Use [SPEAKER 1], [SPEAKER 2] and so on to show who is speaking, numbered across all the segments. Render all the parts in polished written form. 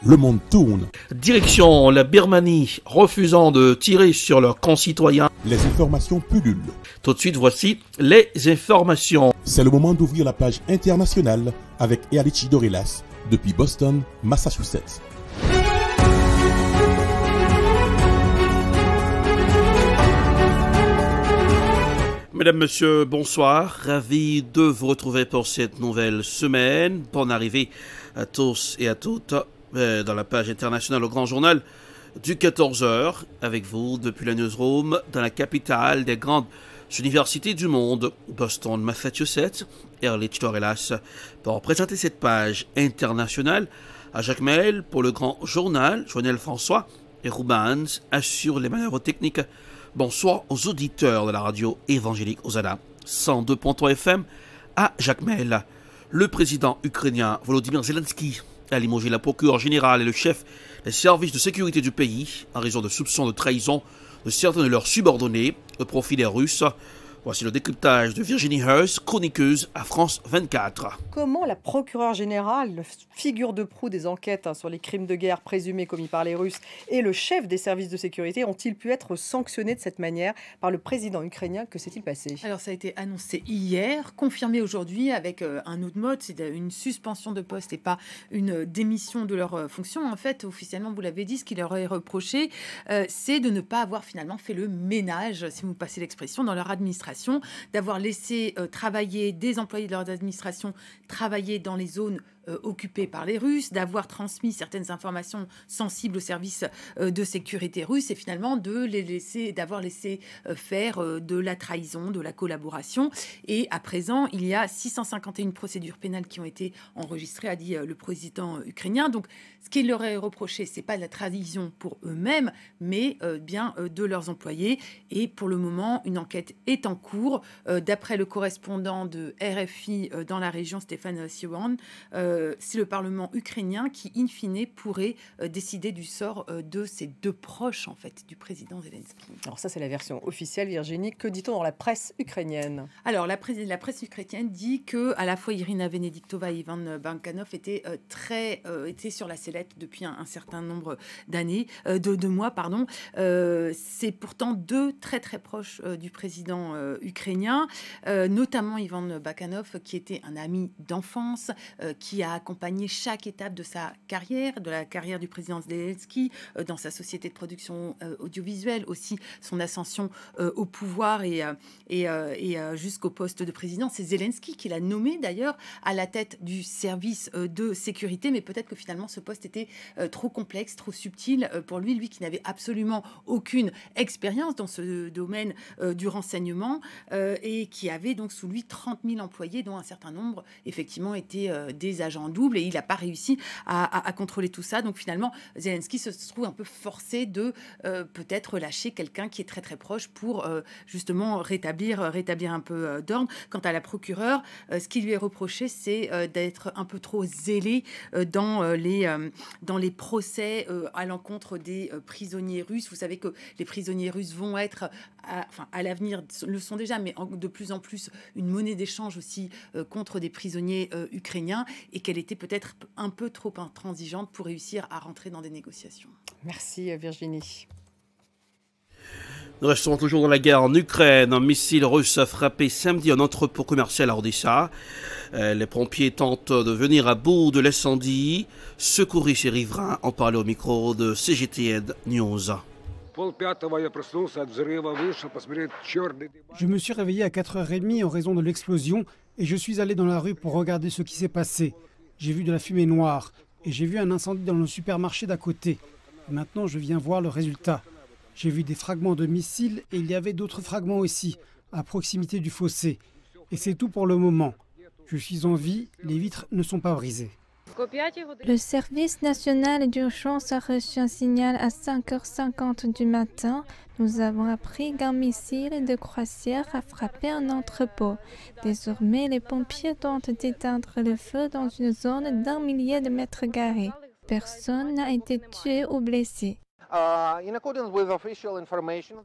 [SPEAKER 1] le monde tourne.
[SPEAKER 2] Direction la Birmanie, refusant de tirer sur leurs concitoyens.
[SPEAKER 1] Les informations pullulent.
[SPEAKER 2] Tout de suite, voici les informations.
[SPEAKER 1] C'est le moment d'ouvrir la page internationale avec Ealichi Dorelas depuis Boston, Massachusetts.
[SPEAKER 2] Mesdames, Messieurs, bonsoir. Ravi de vous retrouver pour cette nouvelle semaine. Bonne arrivée à tous et à toutes dans la page internationale au Grand Journal du 14h avec vous depuis la newsroom dans la capitale des grandes universités du monde, Boston, Massachusetts. Ealichi Dorelas pour présenter cette page internationale à Jacques Maël pour le Grand Journal. Joël François et Rubens assurent les manœuvres techniques. Bonsoir aux auditeurs de la radio évangélique Osana 102.3 FM à Jacques Maël. Le président ukrainien Volodymyr Zelensky a limogé la procureure générale et le chef des services de sécurité du pays en raison de soupçons de trahison de certains de leurs subordonnés au profit des Russes. Voici le décryptage de Virginie Hearst, chroniqueuse à France 24.
[SPEAKER 3] Comment la procureure générale, figure de proue des enquêtes sur les crimes de guerre présumés commis par les Russes, et le chef des services de sécurité ont-ils pu être sanctionnés de cette manière par le président ukrainien? Que s'est-il passé?
[SPEAKER 4] Alors ça a été annoncé hier, confirmé aujourd'hui avec un autre mode, c'est une suspension de poste et pas une démission de leur fonction. En fait, officiellement, vous l'avez dit, ce qui leur est reproché, c'est de ne pas avoir finalement fait le ménage, si vous passez l'expression, dans leur administration, d'avoir laissé travailler des employés de leur administration, travailler dans les zones occupées par les Russes, d'avoir transmis certaines informations sensibles aux services de sécurité russes et finalement d'avoir laissé faire de la trahison, de la collaboration. Et à présent, il y a 651 procédures pénales qui ont été enregistrées, a dit le président ukrainien. Donc, ce qu'il leur est reproché, c'est pas de la trahison pour eux-mêmes, mais bien de leurs employés. Et pour le moment, une enquête est en cours. D'après le correspondant de RFI dans la région, Stéphane Siwan, c'est le Parlement ukrainien qui, in fine, pourrait décider du sort de ces deux proches, en fait, du président Zelensky.
[SPEAKER 3] Alors ça, c'est la version officielle, Virginie. Que dit-on dans la presse ukrainienne?
[SPEAKER 4] Alors, la presse ukrainienne dit que à la fois Irina Venediktova et Ivan Bankanov étaient sur la sellette depuis un certain nombre d'années, de mois, pardon. C'est pourtant deux très très proches du président ukrainien, notamment Ivan Bankanov, qui était un ami d'enfance, qui a accompagné chaque étape de sa carrière, de la carrière du président Zelensky, dans sa société de production audiovisuelle, aussi son ascension au pouvoir et jusqu'au poste de président. C'est Zelensky qui l'a nommé d'ailleurs à la tête du service de sécurité, mais peut-être que finalement ce poste était trop complexe, trop subtil pour lui qui n'avait absolument aucune expérience dans ce domaine du renseignement et qui avait donc sous lui 30 000 employés, dont un certain nombre effectivement étaient des agents doubles, et il n'a pas réussi à contrôler tout ça. Donc finalement, Zelensky se trouve un peu forcé de peut-être lâcher quelqu'un qui est très très proche pour justement rétablir un peu d'ordre. Quant à la procureure, ce qui lui est reproché, c'est d'être un peu trop zélé dans les procès à l'encontre des prisonniers russes. Vous savez que les prisonniers russes vont être, à l'avenir, le sont déjà, mais de plus en plus une monnaie d'échange aussi contre des prisonniers ukrainiens, et qu'elle était peut-être un peu trop intransigeante pour réussir à rentrer dans des négociations.
[SPEAKER 3] Merci Virginie.
[SPEAKER 2] Nous restons toujours dans la guerre en Ukraine. Un missile russe a frappé samedi un entrepôt commercial à Odessa. Les pompiers tentent de venir à bout de l'incendie. Secouristes et riverains en parlaient au micro de CGTN News.
[SPEAKER 5] Je me suis réveillé à 4h30 en raison de l'explosion et je suis allé dans la rue pour regarder ce qui s'est passé. J'ai vu de la fumée noire et j'ai vu un incendie dans le supermarché d'à côté. Et maintenant, je viens voir le résultat. J'ai vu des fragments de missiles et il y avait d'autres fragments aussi, à proximité du fossé. Et c'est tout pour le moment. Je suis en vie, les vitres ne sont pas brisées.
[SPEAKER 6] Le service national d'urgence a reçu un signal à 5h50 du matin. Nous avons appris qu'un missile de croisière a frappé un entrepôt. Désormais, les pompiers tentent d'éteindre le feu dans une zone d'1 millier de mètres carrés. Personne n'a été tué ou blessé.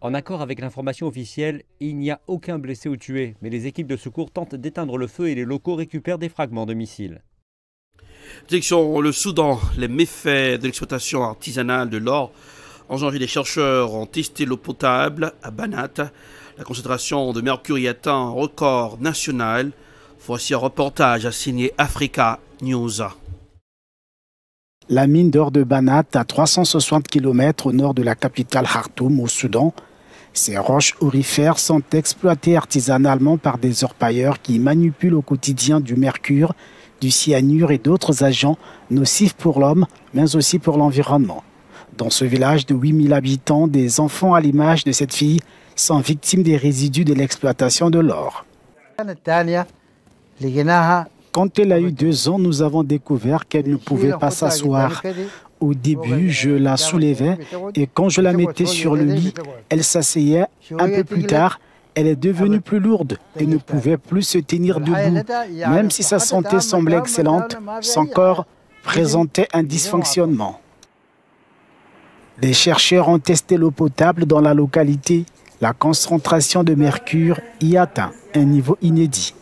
[SPEAKER 7] En accord avec l'information officielle, il n'y a aucun blessé ou tué, mais les équipes de secours tentent d'éteindre le feu et les locaux récupèrent des fragments de missiles.
[SPEAKER 2] Direction le Soudan, les méfaits de l'exploitation artisanale de l'or. En janvier, les chercheurs ont testé l'eau potable à Banat. La concentration de mercure y atteint un record national. Voici un reportage signé Africa News.
[SPEAKER 8] La mine d'or de Banat, à 360 km au nord de la capitale Khartoum, au Soudan. Ces roches aurifères sont exploitées artisanalement par des orpailleurs qui manipulent au quotidien du mercure, du cyanure et d'autres agents nocifs pour l'homme, mais aussi pour l'environnement. Dans ce village de 8000 habitants, des enfants à l'image de cette fille sont victimes des résidus de l'exploitation de l'or. Quand elle a eu 2 ans, nous avons découvert qu'elle ne pouvait pas s'asseoir. Au début, je la soulevais et quand je la mettais sur le lit, elle s'asseyait. Un peu plus tard, elle est devenue plus lourde et ne pouvait plus se tenir debout. Même si sa santé semblait excellente, son corps présentait un dysfonctionnement. Les chercheurs ont testé l'eau potable dans la localité. La concentration de mercure y atteint un niveau inédit.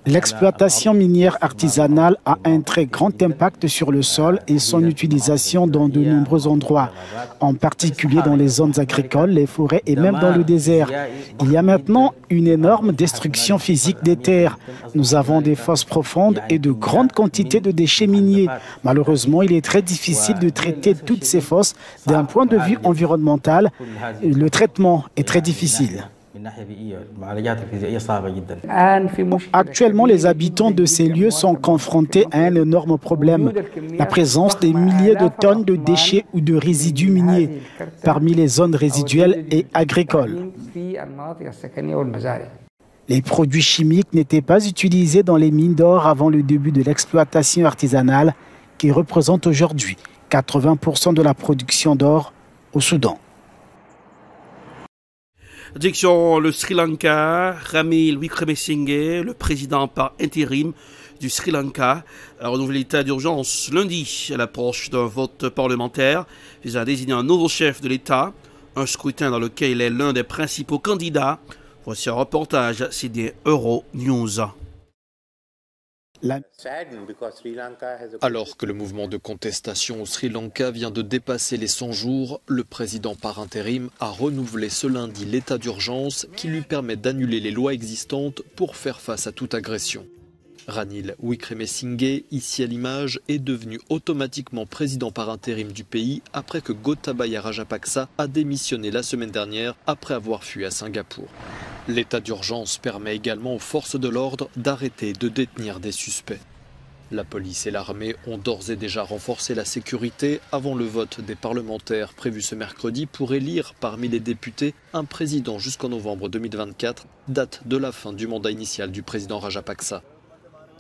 [SPEAKER 8] L'exploitation minière artisanale a un très grand impact sur le sol et son utilisation dans de nombreux endroits, en particulier dans les zones agricoles, les forêts et même dans le désert. Il y a maintenant une énorme destruction physique des terres. Nous avons des fosses profondes et de grandes quantités de déchets miniers. Malheureusement, il est très difficile de traiter toutes ces fosses d'un point de vue environnemental. Le traitement est très difficile. Actuellement, les habitants de ces lieux sont confrontés à un énorme problème, la présence des milliers de tonnes de déchets ou de résidus miniers parmi les zones résiduelles et agricoles. Les produits chimiques n'étaient pas utilisés dans les mines d'or avant le début de l'exploitation artisanale qui représente aujourd'hui 80% de la production d'or au Soudan.
[SPEAKER 2] Direction le Sri Lanka, Ranil Wickremesinghe, le président par intérim du Sri Lanka, a renouvelé l'état d'urgence lundi à l'approche d'un vote parlementaire visant à désigner un nouveau chef de l'État, un scrutin dans lequel il est l'un des principaux candidats. Voici un reportage signé Euronews.
[SPEAKER 9] Alors que le mouvement de contestation au Sri Lanka vient de dépasser les 100 jours, le président par intérim a renouvelé ce lundi l'état d'urgence qui lui permet d'annuler les lois existantes pour faire face à toute agression. Ranil Wickremesinghe, ici à l'image, est devenu automatiquement président par intérim du pays après que Gotabaya Rajapaksa a démissionné la semaine dernière après avoir fui à Singapour. L'état d'urgence permet également aux forces de l'ordre d'arrêter et de détenir des suspects. La police et l'armée ont d'ores et déjà renforcé la sécurité avant le vote des parlementaires prévu ce mercredi pour élire parmi les députés un président jusqu'en novembre 2024, date de la fin du mandat initial du président Rajapaksa.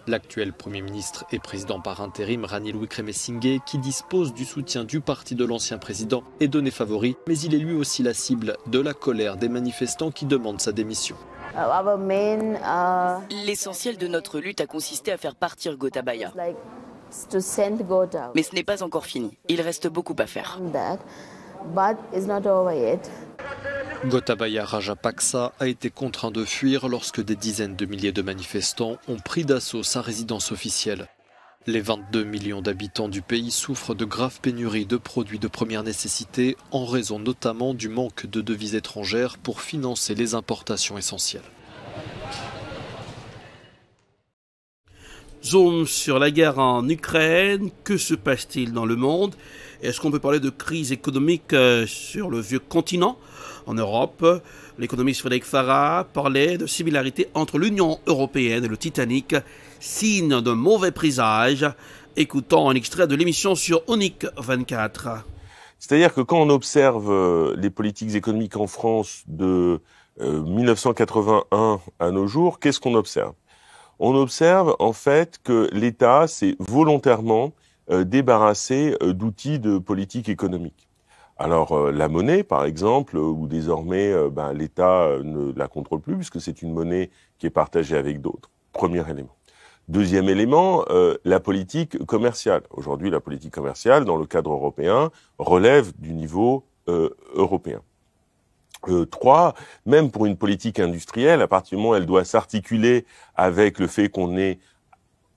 [SPEAKER 9] L'actuel Premier ministre et président par intérim Ranil Wickremesinghe, qui dispose du soutien du parti de l'ancien président, est donné favori, mais il est lui aussi la cible de la colère des manifestants qui demandent sa démission.
[SPEAKER 10] L'essentiel de notre lutte a consisté à faire partir Gotabaya. Mais ce n'est pas encore fini. Il reste beaucoup à faire.
[SPEAKER 9] Gotabaya Rajapaksa a été contraint de fuir lorsque des dizaines de milliers de manifestants ont pris d'assaut sa résidence officielle. Les 22 millions d'habitants du pays souffrent de graves pénuries de produits de première nécessité en raison notamment du manque de devises étrangères pour financer les importations essentielles.
[SPEAKER 2] Zoom sur la guerre en Ukraine. Que se passe-t-il dans le monde? Est-ce qu'on peut parler de crise économique sur le vieux continent? En Europe, l'économiste Frédéric Farah parlait de similarité entre l'Union européenne et le Titanic, signe d'un mauvais présage. Écoutons un extrait de l'émission sur Onic 24.
[SPEAKER 11] C'est-à-dire que quand on observe les politiques économiques en France de 1981 à nos jours, qu'est-ce qu'on observe? On observe en fait que l'État s'est volontairement débarrassé d'outils de politique économique. Alors la monnaie, par exemple, où désormais l'État ne la contrôle plus puisque c'est une monnaie qui est partagée avec d'autres. Premier élément. Deuxième élément, la politique commerciale. Aujourd'hui, la politique commerciale, dans le cadre européen, relève du niveau européen. 3, même pour une politique industrielle, à partir du moment où elle doit s'articuler avec le fait qu'on est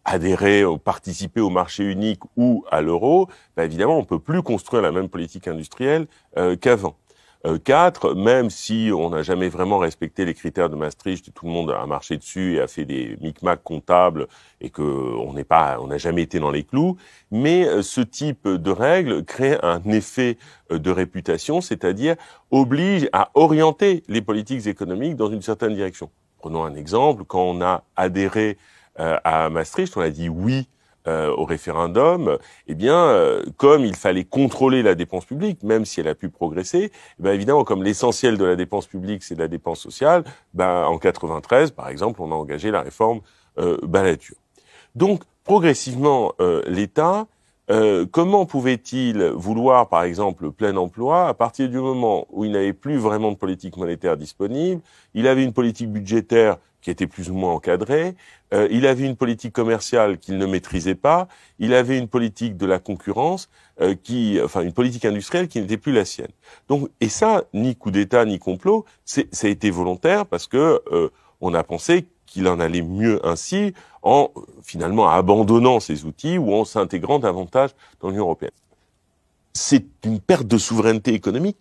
[SPEAKER 11] adhérer, participer au marché unique ou à l'euro, évidemment, on peut plus construire la même politique industrielle qu'avant. 4, même si on n'a jamais vraiment respecté les critères de Maastricht, tout le monde a marché dessus et a fait des micmacs comptables et que on n'a jamais été dans les clous. Mais ce type de règles crée un effet de réputation, c'est-à-dire oblige à orienter les politiques économiques dans une certaine direction. Prenons un exemple, quand on a adhéré à Maastricht, on a dit oui au référendum, comme il fallait contrôler la dépense publique, même si elle a pu progresser, évidemment, comme l'essentiel de la dépense publique, c'est de la dépense sociale, en 93, par exemple, on a engagé la réforme Balladur. Donc, progressivement, l'État, comment pouvait-il vouloir, par exemple, le plein emploi à partir du moment où il n'avait plus vraiment de politique monétaire disponible, il avait une politique budgétaire qui était plus ou moins encadrée, il avait une politique commerciale qu'il ne maîtrisait pas, il avait une politique de la concurrence, une politique industrielle qui n'était plus la sienne. Donc, et ça, ni coup d'État ni complot, ça a été volontaire parce que on a pensé qu'il en allait mieux ainsi en finalement abandonnant ces outils ou en s'intégrant davantage dans l'Union européenne. C'est une perte de souveraineté économique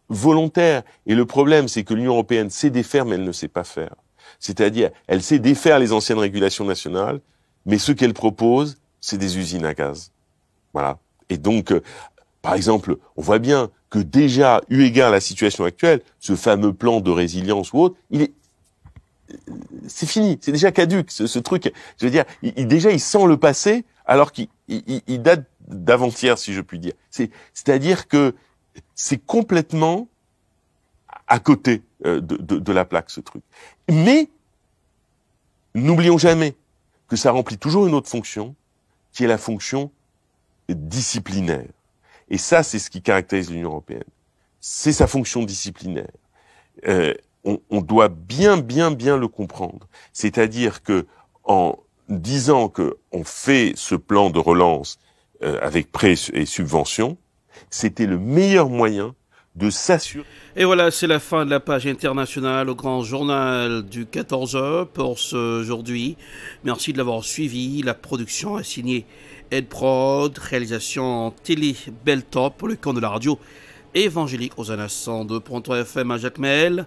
[SPEAKER 11] volontaire. Et le problème, c'est que l'Union européenne sait défaire, mais elle ne sait pas faire. C'est-à-dire, elle sait défaire les anciennes régulations nationales, mais ce qu'elle propose, c'est des usines à gaz. Voilà. Et donc, par exemple, on voit bien que déjà, eu égard à la situation actuelle, ce fameux plan de résilience ou autre, c'est fini, c'est déjà caduc, ce truc. Je veux dire, il sent le passé, alors qu'il date d'avant-hier, si je puis dire. C'est-à-dire que c'est complètement à côté de la plaque, ce truc. Mais, n'oublions jamais que ça remplit toujours une autre fonction, qui est la fonction disciplinaire. Et ça, c'est ce qui caractérise l'Union européenne. C'est sa fonction disciplinaire. On doit bien le comprendre. C'est-à-dire que, en disant que on fait ce plan de relance avec prêts et subventions, c'était le meilleur moyen de s'assurer.
[SPEAKER 2] Et voilà, c'est la fin de la page internationale au grand journal du 14h pour aujourd'hui. Merci de l'avoir suivi. La production a signé Ed Prod, réalisation télé Beltop pour le compte de la radio évangélique Hosanna 102.3 FM à Jacmel.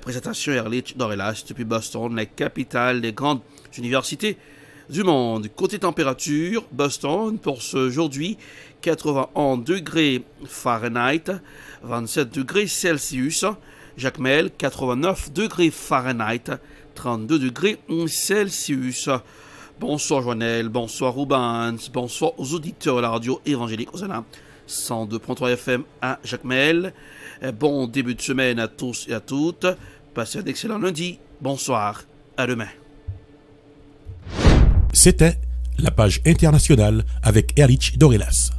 [SPEAKER 2] Présentation Erlich Dorelas depuis Boston, la capitale des grandes universités du monde. Côté température, Boston pour ce aujourd'hui, 81 degrés Fahrenheit, 27 degrés Celsius. Jacmel, 89 degrés Fahrenheit, 32 degrés Celsius. Bonsoir Joannel, bonsoir Rubens, bonsoir aux auditeurs de la radio évangélique Hosanna 102.3 FM à Jacmel. Bon début de semaine à tous et à toutes. Passez un excellent lundi. Bonsoir. À demain.
[SPEAKER 1] C'était la page internationale avec Erlich Dorelas.